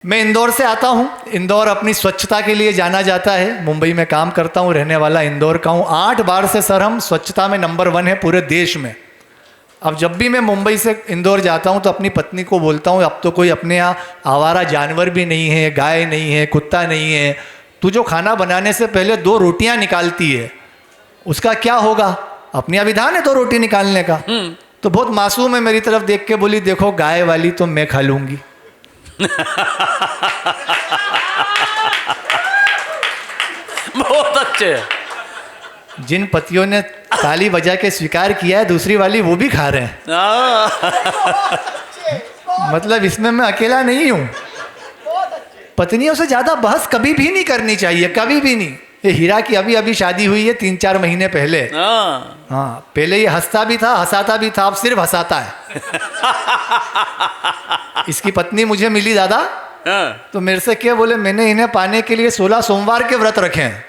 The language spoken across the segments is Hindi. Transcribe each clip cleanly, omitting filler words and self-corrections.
मैं इंदौर से आता हूँ। इंदौर अपनी स्वच्छता के लिए जाना जाता है। मुंबई में काम करता हूँ, रहने वाला इंदौर का हूँ। 8 बार से सर हम स्वच्छता में नंबर 1 है पूरे देश में। अब जब भी मैं मुंबई से इंदौर जाता हूँ तो अपनी पत्नी को बोलता हूँ, अब तो कोई अपने यहाँ आवारा जानवर भी नहीं है, गाय नहीं है, कुत्ता नहीं है, तू जो खाना बनाने से पहले 2 रोटियाँ निकालती है उसका क्या होगा? अपने यहाँ विधान है 2 रोटी निकालने का। तो बहुत मासूम है, मेरी तरफ देख के बोली, देखो गाय वाली तो मैं खा लूँगी। बहुत अच्छे। जिन पतियों ने ताली बजा के स्वीकार किया है, दूसरी वाली वो भी खा रहे हैं। मतलब इसमें मैं अकेला नहीं हूं। पत्नियों से ज्यादा बहस कभी भी नहीं करनी चाहिए, कभी भी नहीं। ये हीरा की अभी अभी शादी हुई है 3-4 महीने पहले। हाँ, पहले ये हंसता भी था, हंसाता भी था, अब सिर्फ हंसाता है। इसकी पत्नी मुझे मिली दादा, तो मेरे से क्या बोले, मैंने इन्हें पाने के लिए 16 सोमवार के व्रत रखे हैं।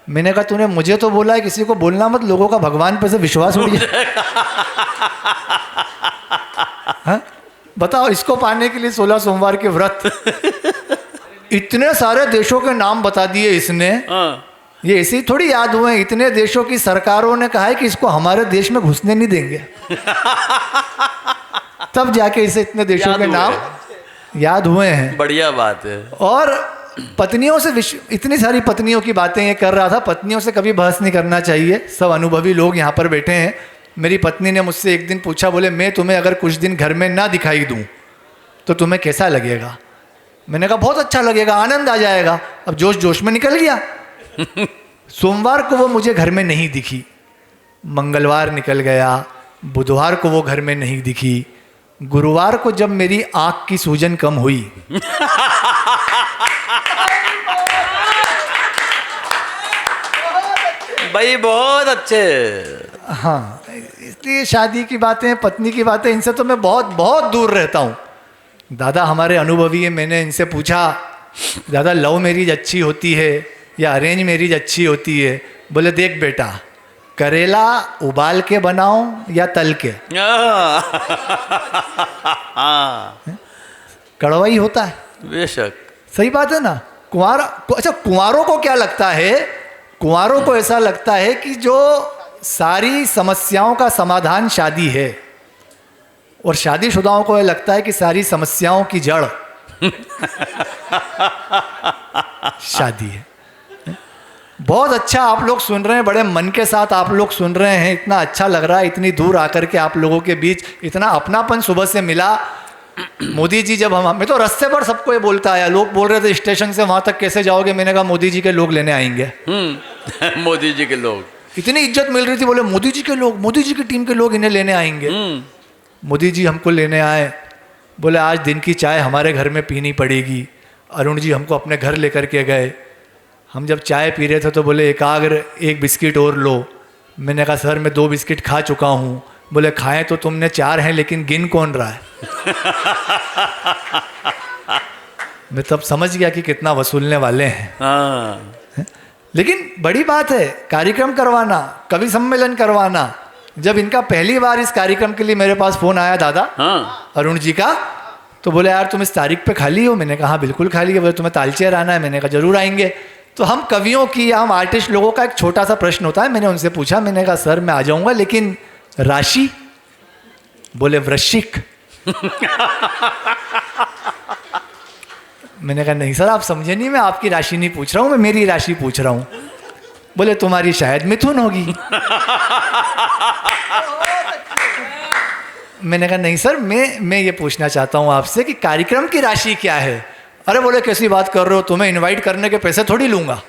मैंने कहा तूने मुझे तो बोला है किसी को बोलना मत, लोगों का भगवान पे से विश्वास उड़ गया। हाँ? बताओ, इसको पाने के लिए 16 सोमवार के व्रत। इतने सारे देशों के नाम बता दिए इसने। ये ऐसे ही थोड़ी याद हुए, इतने देशों की सरकारों ने कहा है कि इसको हमारे देश में घुसने नहीं देंगे। तब जाके इसे इतने देशों के नाम याद हुए हैं। बढ़िया बात है। और पत्नियों से इतनी सारी पत्नियों की बातें ये कर रहा था। पत्नियों से कभी बहस नहीं करना चाहिए, सब अनुभवी लोग यहाँ पर बैठे हैं। मेरी पत्नी ने मुझसे एक दिन पूछा, बोले मैं तुम्हें अगर कुछ दिन घर में ना दिखाई दूँ तो तुम्हें कैसा लगेगा? मैंने कहा बहुत अच्छा लगेगा, आनंद आ जाएगा। अब जोश जोश में निकल गया। सोमवार को वो मुझे घर में नहीं दिखी, मंगलवार निकल गया, बुधवार को वो घर में नहीं दिखी, गुरुवार को जब मेरी आंख की सूजन कम हुई भाई बहुत अच्छे। हाँ, इसलिए शादी की बातें, पत्नी की बातें, इनसे तो मैं बहुत बहुत दूर रहता हूँ। दादा हमारे अनुभवी है। मैंने इनसे पूछा, दादा लव मैरिज अच्छी होती है या अरेंज मैरिज अच्छी होती है? बोले देख बेटा, करेला उबाल के बनाओ या तल के, कड़वा ही होता है। बेशक सही बात है ना। अच्छा, कुंवारों को क्या लगता है? कुंवारों को ऐसा लगता है कि जो सारी समस्याओं का समाधान शादी है, और शादीशुदाओं को यह लगता है कि सारी समस्याओं की जड़ शादी है। बहुत अच्छा आप लोग सुन रहे हैं, बड़े मन के साथ आप लोग सुन रहे हैं। इतना अच्छा लग रहा है, इतनी दूर आकर के आप लोगों के बीच इतना अपनापन सुबह से मिला। मोदी जी जब मैं तो रास्ते पर सबको ये बोलता आया, लोग बोल रहे थे स्टेशन से वहां तक कैसे जाओगे? मैंने कहा मोदी जी के लोग लेने आएंगे। मोदी जी के लोग, इतनी इज्जत मिल रही थी, बोले मोदी जी के लोग, मोदी जी की टीम के लोग इन्हें लेने आएंगे। मोदी जी हमको लेने आए, बोले आज दिन की चाय हमारे घर में पीनी पड़ेगी। अरुण जी हमको अपने घर लेकर के गए। हम जब चाय पी रहे थे तो बोले एक बिस्किट और लो। मैंने कहा सर मैं 2 बिस्किट खा चुका हूँ। बोले खाए तो तुमने 4 हैं, लेकिन गिन कौन रहा है? मैं तब समझ गया कि कितना वसूलने वाले हैं। लेकिन बड़ी बात है कार्यक्रम करवाना, कवि सम्मेलन करवाना। जब इनका पहली बार इस कार्यक्रम के लिए मेरे पास फोन आया दादा, अरुण जी का, तो बोले यार तुम इस तारीख पे खाली हो? मैंने कहा हाँ बिल्कुल खाली है। बोले तुम्हें तालचेर आना है? मैंने कहा जरूर आएंगे। तो हम कवियों की या हम आर्टिस्ट लोगों का एक छोटा सा प्रश्न होता है। मैंने उनसे पूछा, मैंने कहा सर मैं आ जाऊंगा, लेकिन राशि? बोले वृश्चिक। मैंने कहा नहीं सर आप समझे नहीं, मैं आपकी राशि नहीं पूछ रहा हूँ, मैं मेरी राशि पूछ रहा हूँ। बोले तुम्हारी शायद मिथुन होगी। मैंने कहा नहीं सर, मैं ये पूछना चाहता हूँ आपसे कि कार्यक्रम की राशि क्या है? अरे बोले कैसी बात कर रहे हो, तुम्हें इनवाइट करने के पैसे थोड़ी लूंगा।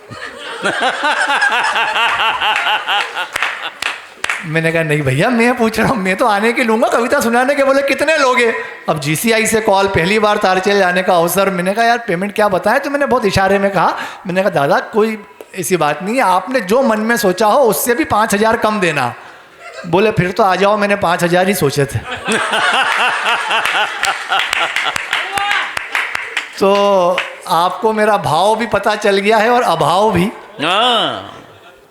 मैंने कहा नहीं भैया मैं पूछ रहा हूँ, मैं तो आने के लूंगा, कविता सुनाने के। बोले कितने लोगे? अब जीसीआई से कॉल, पहली बार तारचेल जाने का अवसर। मैंने कहा यार पेमेंट क्या बताएं? तो मैंने बहुत इशारे में कहा, मैंने कहा दादा कोई ऐसी बात नहीं है, आपने जो मन में सोचा हो उससे भी 5,000 कम देना। बोले फिर तो आ जाओ, मैंने 5,000 ही सोचे थे। तो आपको मेरा भाव भी पता चल गया है और अभाव भी।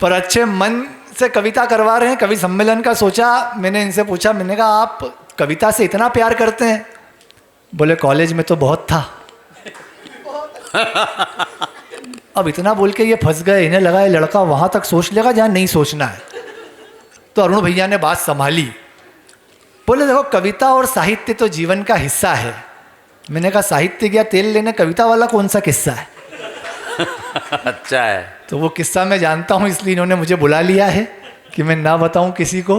पर अच्छे मन से कविता करवा रहे हैं, कवि सम्मेलन का सोचा। मैंने इनसे पूछा, मैंने कहा आप कविता से इतना प्यार करते हैं? बोले कॉलेज में तो बहुत था। अब इतना बोल के ये फंस गए, इन्हें लगा ये लड़का वहाँ तक सोच लेगा जहाँ नहीं सोचना है। तो अरुण भैया ने बात संभाली, बोले देखो कविता और साहित्य तो जीवन का हिस्सा है। मैंने कहा साहित्य गया तेल लेने, कविता वाला कौन सा किस्सा है? अच्छा है। तो वो किस्सा मैं जानता हूँ, इसलिए इन्होंने मुझे बुला लिया है कि मैं ना बताऊँ किसी को।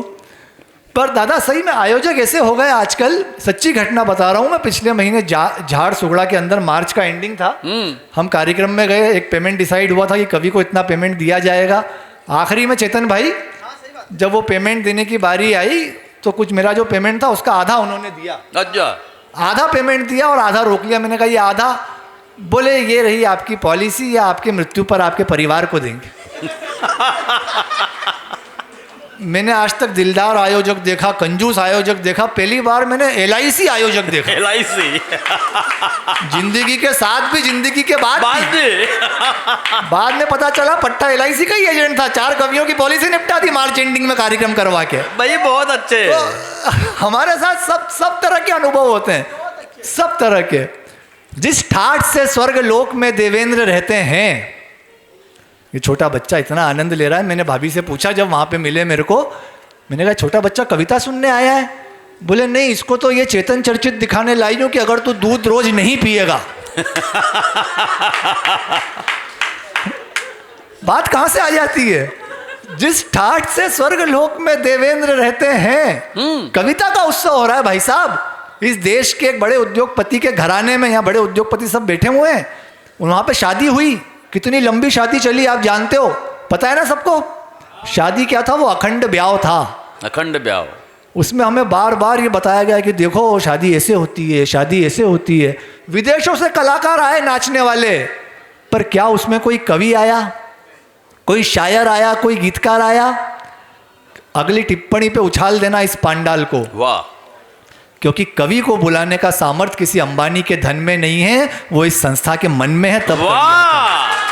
पर दादा सही में आयोजक ऐसे हो गए आजकल, सच्ची घटना बता रहा हूँ मैं। पिछले महीने झाड़ सुगड़ा के अंदर मार्च का एंडिंग था, हम कार्यक्रम में गए, एक पेमेंट डिसाइड हुआ था कि कवि को इतना पेमेंट दिया जाएगा। आखिरी में चेतन भाई जब वो पेमेंट देने की बारी आई तो कुछ मेरा जो पेमेंट था उसका आधा उन्होंने दिया। अच्छा। आधा पेमेंट दिया और आधा रोक लिया। मैंने कहा ये आधा, बोले ये रही आपकी पॉलिसी, या आपके मृत्यु पर आपके परिवार को देंगे। मैंने आज तक दिलदार आयोजक देखा, कंजूस आयोजक देखा, पहली बार मैंने LIC आयोजक देखा। LIC जिंदगी के साथ भी, जिंदगी के बाद भी। बाद में पता चला पट्टा LIC का ही एजेंट था। 4 कवियों की पॉलिसी निपटा दी मार्च एंडिंग में कार्यक्रम करवा के। भाई बहुत अच्छे। तो हमारे साथ सब तरह के अनुभव होते हैं, सब तरह के। जिस ठाठ से स्वर्ग लोक में देवेंद्र रहते हैं, ये छोटा बच्चा इतना आनंद ले रहा है। मैंने भाभी से पूछा जब वहाँ पे मिले मेरे को, मैंने कहा छोटा बच्चा कविता सुनने आया है? बोले नहीं, इसको तो ये चेतन चर्चित दिखाने लाई हूँ कि अगर तू दूध रोज नहीं पिएगा। बात कहाँ से आ जाती है? जिस ठाठ से स्वर्ग लोक में देवेंद्र रहते हैं, कविता का उत्सव हो रहा है भाई साहब। इस देश के एक बड़े उद्योगपति के घराने में, यहाँ बड़े उद्योगपति सब बैठे हुए हैं, वहाँ पे शादी हुई। कितनी लंबी शादी चली आप जानते हो, पता है ना सबको? शादी क्या था? वो अखंड ब्याह था। अखंड ब्याह। उसमें हमें बार बार ये बताया गया कि देखो शादी ऐसे होती है, शादी ऐसे होती है। विदेशों से कलाकार आए नाचने वाले, पर क्या उसमें कोई कवि आया, कोई शायर आया, कोई गीतकार आया? अगली टिप्पणी पे उछाल देना इस पांडाल को। वाह। क्योंकि कवि को बुलाने का सामर्थ्य किसी अंबानी के धन में नहीं है, वो इस संस्था के मन में है। तब वाह।